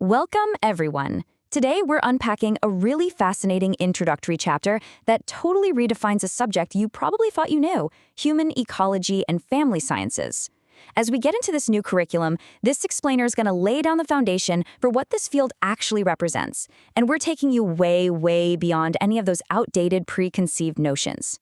Welcome, everyone. Today, we're unpacking a really fascinating introductory chapter that totally redefines a subject you probably thought you knew: human ecology and family sciences. As we get into this new curriculum, this explainer is going to lay down the foundation for what this field actually represents, and we're taking you way, way beyond any of those outdated preconceived notions.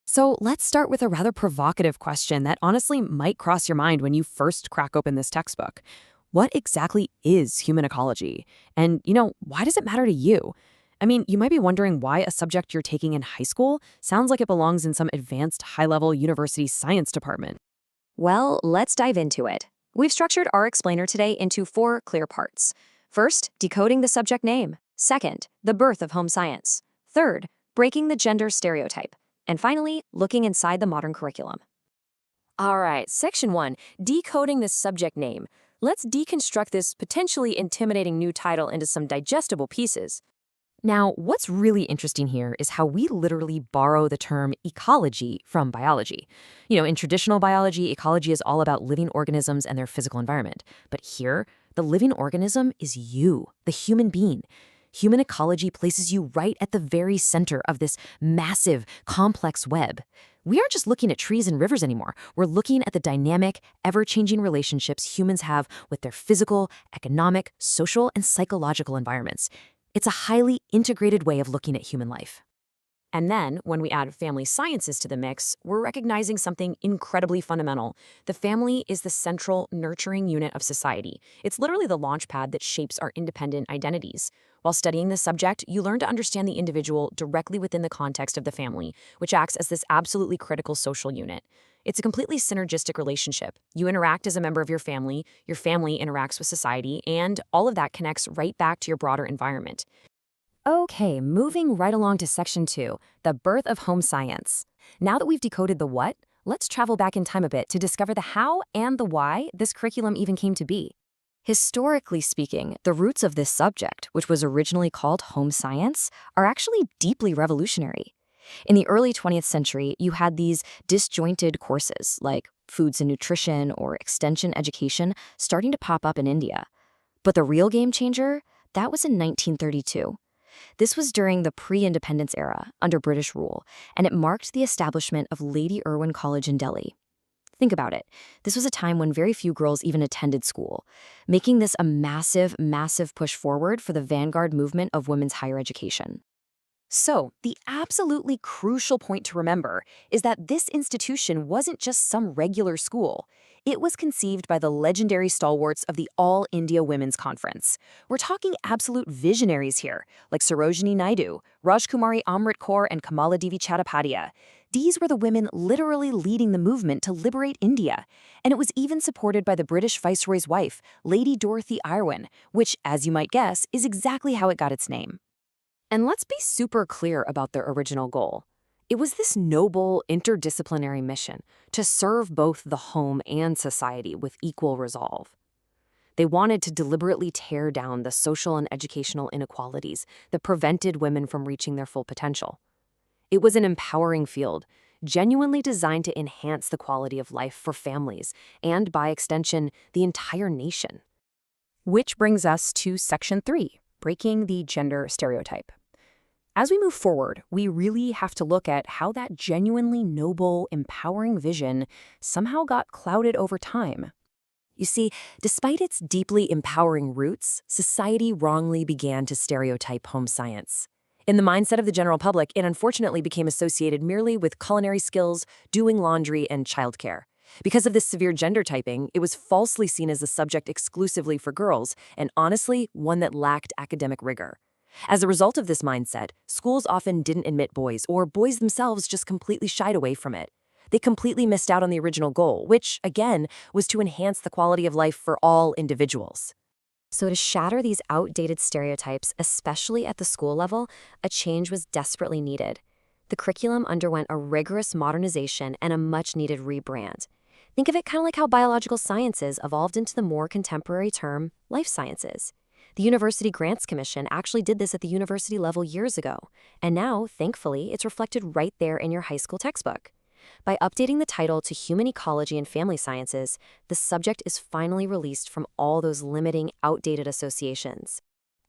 So let's start with a rather provocative question that honestly might cross your mind when you first crack open this textbook. What exactly is human ecology? And, why does it matter to you? I mean, you might be wondering why a subject you're taking in high school sounds like it belongs in some advanced high-level university science department. Well, let's dive into it. We've structured our explainer today into 4 clear parts. First, decoding the subject name. Second, the birth of home science. Third, breaking the gender stereotype. And finally, looking inside the modern curriculum. All right, Section 1, decoding the subject name. Let's deconstruct this potentially intimidating new title into some digestible pieces. Now, what's really interesting here is how we literally borrow the term ecology from biology. In traditional biology, ecology is all about living organisms and their physical environment. But here, the living organism is you, the human being. Human ecology places you right at the very center of this massive, complex web. We aren't just looking at trees and rivers anymore. We're looking at the dynamic, ever-changing relationships humans have with their physical, economic, social, and psychological environments. It's a highly integrated way of looking at human life. And then, when we add family sciences to the mix, we're recognizing something incredibly fundamental. The family is the central, nurturing unit of society. It's literally the launch pad that shapes our independent identities. While studying this subject, you learn to understand the individual directly within the context of the family, which acts as this absolutely critical social unit. It's a completely synergistic relationship. You interact as a member of your family interacts with society, and all of that connects right back to your broader environment. Okay, moving right along to Section 2, the birth of home science. Now that we've decoded the what, let's travel back in time a bit to discover the how and the why this curriculum even came to be. Historically speaking, the roots of this subject, which was originally called home science, are actually deeply revolutionary. In the early 20th century, you had these disjointed courses like foods and nutrition or extension education starting to pop up in India. But the real game changer, that was in 1932. This was during the pre-independence era, under British rule, and it marked the establishment of Lady Irwin College in Delhi. Think about it. This was a time when very few girls even attended school, making this a massive, massive push forward for the vanguard movement of women's higher education. So, the absolutely crucial point to remember is that this institution wasn't just some regular school. It was conceived by the legendary stalwarts of the All India Women's Conference. We're talking absolute visionaries here, like Sarojini Naidu, Rajkumari Amrit Kaur, and Kamaladevi Chattopadhyay. These were the women literally leading the movement to liberate India. And it was even supported by the British Viceroy's wife, Lady Dorothy Irwin, which, as you might guess, is exactly how it got its name. And let's be super clear about their original goal. It was this noble, interdisciplinary mission to serve both the home and society with equal resolve. They wanted to deliberately tear down the social and educational inequalities that prevented women from reaching their full potential. It was an empowering field, genuinely designed to enhance the quality of life for families and, by extension, the entire nation. Which brings us to Section 3, breaking the gender stereotype. As we move forward, we really have to look at how that genuinely noble, empowering vision somehow got clouded over time. You see, despite its deeply empowering roots, society wrongly began to stereotype home science. In the mindset of the general public, it unfortunately became associated merely with culinary skills, doing laundry, and childcare. Because of this severe gender typing, it was falsely seen as a subject exclusively for girls, and honestly, one that lacked academic rigor. As a result of this mindset, schools often didn't admit boys, or boys themselves just completely shied away from it. They completely missed out on the original goal, which, again, was to enhance the quality of life for all individuals. So to shatter these outdated stereotypes, especially at the school level, a change was desperately needed. The curriculum underwent a rigorous modernization and a much-needed rebrand. Think of it kind of like how biological sciences evolved into the more contemporary term, life sciences. The University Grants Commission actually did this at the university level years ago, and now, thankfully, it's reflected right there in your high school textbook. By updating the title to Human Ecology and Family Sciences, the subject is finally released from all those limiting, outdated associations.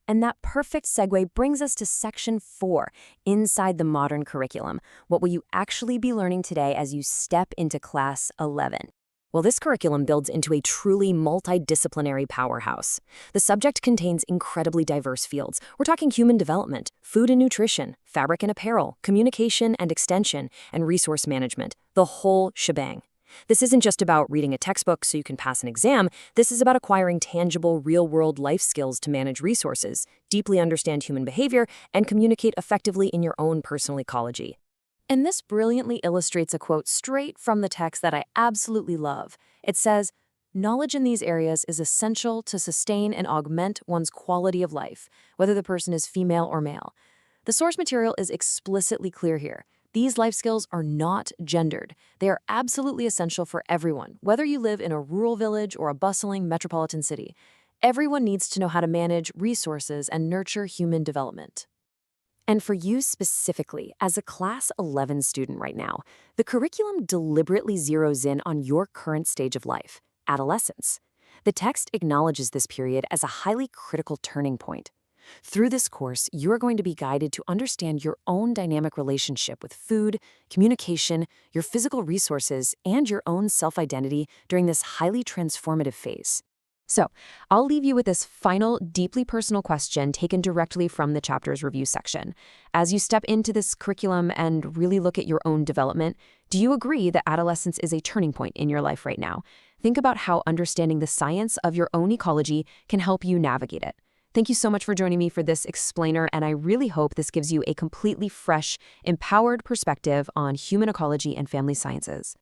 And that perfect segue brings us to Section 4, Inside the Modern Curriculum. What will you actually be learning today as you step into Class 11? Well, this curriculum builds into a truly multidisciplinary powerhouse. The subject contains incredibly diverse fields. We're talking human development, food and nutrition, fabric and apparel, communication and extension, and resource management, the whole shebang. This isn't just about reading a textbook so you can pass an exam. This is about acquiring tangible, real-world life skills to manage resources, deeply understand human behavior, and communicate effectively in your own personal ecology. And this brilliantly illustrates a quote straight from the text that I absolutely love. It says, "Knowledge in these areas is essential to sustain and augment one's quality of life, whether the person is female or male." The source material is explicitly clear here. These life skills are not gendered. They are absolutely essential for everyone, whether you live in a rural village or a bustling metropolitan city. Everyone needs to know how to manage resources and nurture human development. And for you specifically, as a Class 11 student right now, the curriculum deliberately zeroes in on your current stage of life, adolescence. The text acknowledges this period as a highly critical turning point. Through this course, you're going to be guided to understand your own dynamic relationship with food, communication, your physical resources, and your own self-identity during this highly transformative phase. So, I'll leave you with this final, deeply personal question taken directly from the chapter's review section. As you step into this curriculum and really look at your own development, do you agree that adolescence is a turning point in your life right now? Think about how understanding the science of your own ecology can help you navigate it. Thank you so much for joining me for this explainer, and I really hope this gives you a completely fresh, empowered perspective on human ecology and family sciences.